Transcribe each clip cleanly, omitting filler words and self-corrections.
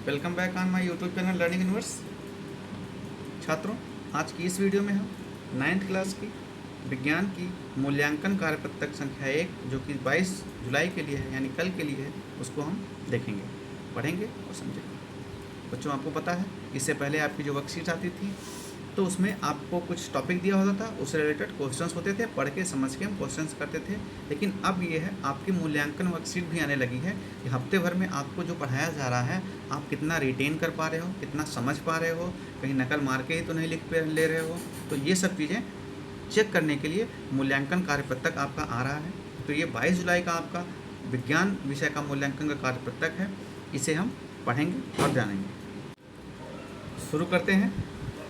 Welcome back on my YouTube channel learning universe. छात्रों, आज की इस वीडियो में हम 9th क्लास की विज्ञान की मूल्यांकन कार्यपत्रक संख्या 1 जो कि 22 जुलाई के लिए है, यानी कल के लिए है, उसको हम देखेंगे, पढ़ेंगे और समझेंगे। बच्चों, आपको पता है इससे पहले आपकी जो वर्कशीट आती थी तो उसमें आपको कुछ टॉपिक दिया होता था, उससे रिलेटेड क्वेश्चंस होते थे, पढ़ के समझ के हम क्वेश्चंस करते थे। लेकिन अब ये है, आपकी मूल्यांकन वर्कशीट भी आने लगी है कि हफ्ते भर में आपको जो पढ़ाया जा रहा है आप कितना रिटेन कर पा रहे हो, कितना समझ पा रहे हो, कहीं नकल मार के ही तो नहीं ले रहे हो। तो ये सब चीज़ें चेक करने के लिए मूल्यांकन कार्यपत्रक आपका आ रहा है। तो ये 22 जुलाई का आपका विज्ञान विषय का मूल्यांकन का कार्यपत्रक है, इसे हम पढ़ेंगे और जानेंगे। शुरू करते हैं।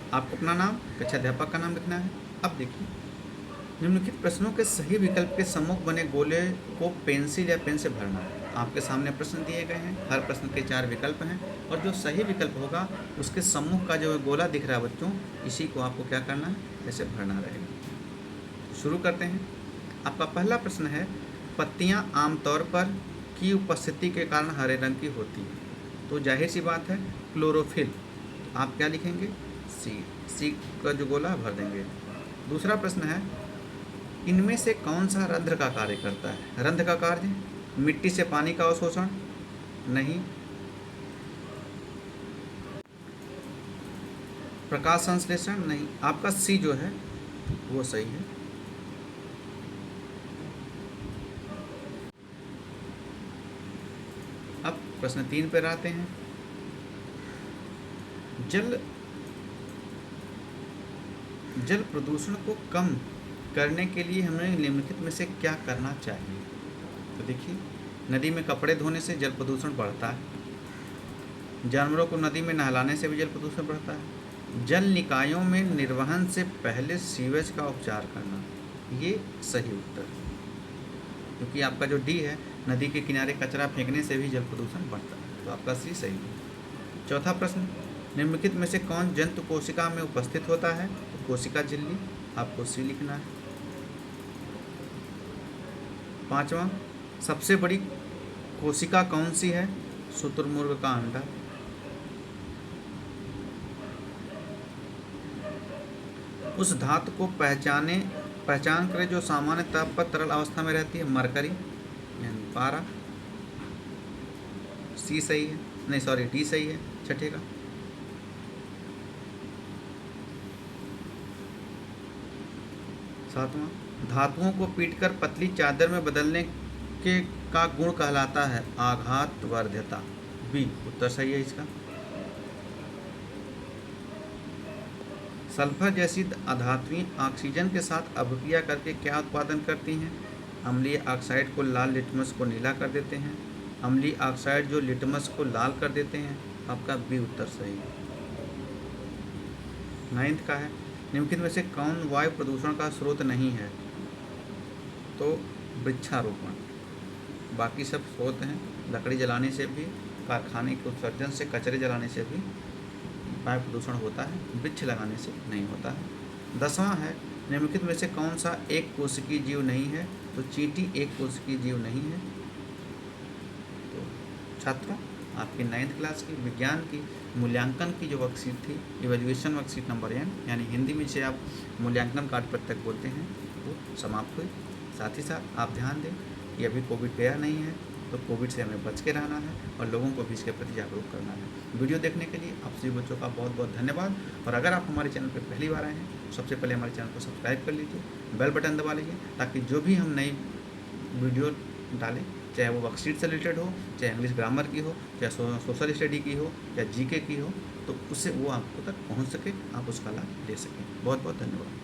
आपको अपना नाम, कक्षा अध्यापक का नाम लिखना है। अब देखिए, निम्नलिखित प्रश्नों के सही विकल्प के सम्मुख बने गोले को पेंसिल या पेन से भरना है। आपके सामने प्रश्न दिए गए हैं, हर प्रश्न के 4 विकल्प हैं और जो सही विकल्प होगा उसके सम्मुख का जो गोला दिख रहा है बच्चों, इसी को आपको क्या करना है, ऐसे भरना रहेगा। शुरू करते हैं। आपका पहला प्रश्न है, पत्तियाँ आमतौर पर की उपस्थिति के कारण हरे रंग की होती हैं। तो जाहिर सी बात है क्लोरोफिल। आप क्या लिखेंगे, सी का जो गोला भर देंगे। दूसरा प्रश्न है, इनमें से कौन सा रंध्र का कार्य करता है। रंध्र का कार्य, मिट्टी से पानी का अवशोषण, नहीं। प्रकाश संश्लेषण, नहीं। आपका सी जो है वो सही है। अब प्रश्न 3 पर आते हैं। जल प्रदूषण को कम करने के लिए हमें निम्नलिखित में से क्या करना चाहिए। तो देखिए, नदी में कपड़े धोने से जल प्रदूषण बढ़ता है। जानवरों को नदी में नहलाने से भी जल प्रदूषण बढ़ता है। जल निकायों में निर्वहन से पहले सीवेज का उपचार करना, ये सही उत्तर है, क्योंकि आपका जो डी है, नदी के किनारे कचरा फेंकने से भी जल प्रदूषण बढ़ता है। तो आपका सी सही है। चौथा प्रश्न, निम्नलिखित में से कौन जंतु कोशिका में उपस्थित होता है। तो कोशिका झिल्ली, आपको सी लिखना है। पांचवा, सबसे बड़ी कोशिका कौन सी है। शुतुरमुर्ग का अंडा। उस धातु को पहचान करें जो सामान्य ताप पर तरल अवस्था में रहती है। मरकरी यानी पारा। सी सही है, नहीं सॉरी डी सही है छठे का। सातवां, धातुओं को पीटकर पतली चादर में बदलने के का गुण कहलाता है आघात वर्ध्यता। बी उत्तर सही है इसका। सल्फर जैसी अधातुएं ऑक्सीजन के साथ अभिक्रिया करके क्या उत्पादन करती हैं। अम्लीय ऑक्साइड को लाल, लिटमस को नीला कर देते हैं। अम्लीय ऑक्साइड जो लिटमस को लाल कर देते हैं। आपका बी उत्तर सही है। 9th का है, निम्नलिखित में से कौन वायु प्रदूषण का स्रोत नहीं है। तो वृक्षारोपण। बाकी सब स्रोत हैं, लकड़ी जलाने से भी, कारखाने के उत्सर्जन से, कचरे जलाने से भी वायु प्रदूषण होता है, वृक्ष लगाने से नहीं होता है। 10वां है, निम्नलिखित में से कौन सा एक कोशिकीय जीव नहीं है। तो चींटी एक कोशिकीय जीव नहीं है। तो छात्रों, आपकी 9th क्लास की विज्ञान की मूल्यांकन की जो वर्कशीट थी, इवैल्यूएशन वर्कशीट नंबर N, यानी हिंदी में से आप मूल्यांकन कार्यपत्रक बोलते हैं, वो समाप्त हुई। साथ ही साथ आप ध्यान दें कि अभी कोविड गया नहीं है, तो कोविड से हमें बच के रहना है और लोगों को भी इसके प्रति जागरूक करना है। वीडियो देखने के लिए आप सभी बच्चों का बहुत बहुत धन्यवाद। और अगर आप हमारे चैनल पर पहली बार आए हैं, सबसे पहले हमारे चैनल को सब्सक्राइब कर लीजिए, बेल बटन दबा लीजिए, ताकि जो भी हम नई वीडियो डालें, चाहे वो वर्कशीट से रिलेटेड हो, चाहे इंग्लिश ग्रामर की हो, चाहे सोशल स्टडी की हो, या जीके की हो, तो उससे वो आपको तक पहुंच सके, आप उसका लाभ ले सकें। बहुत बहुत धन्यवाद।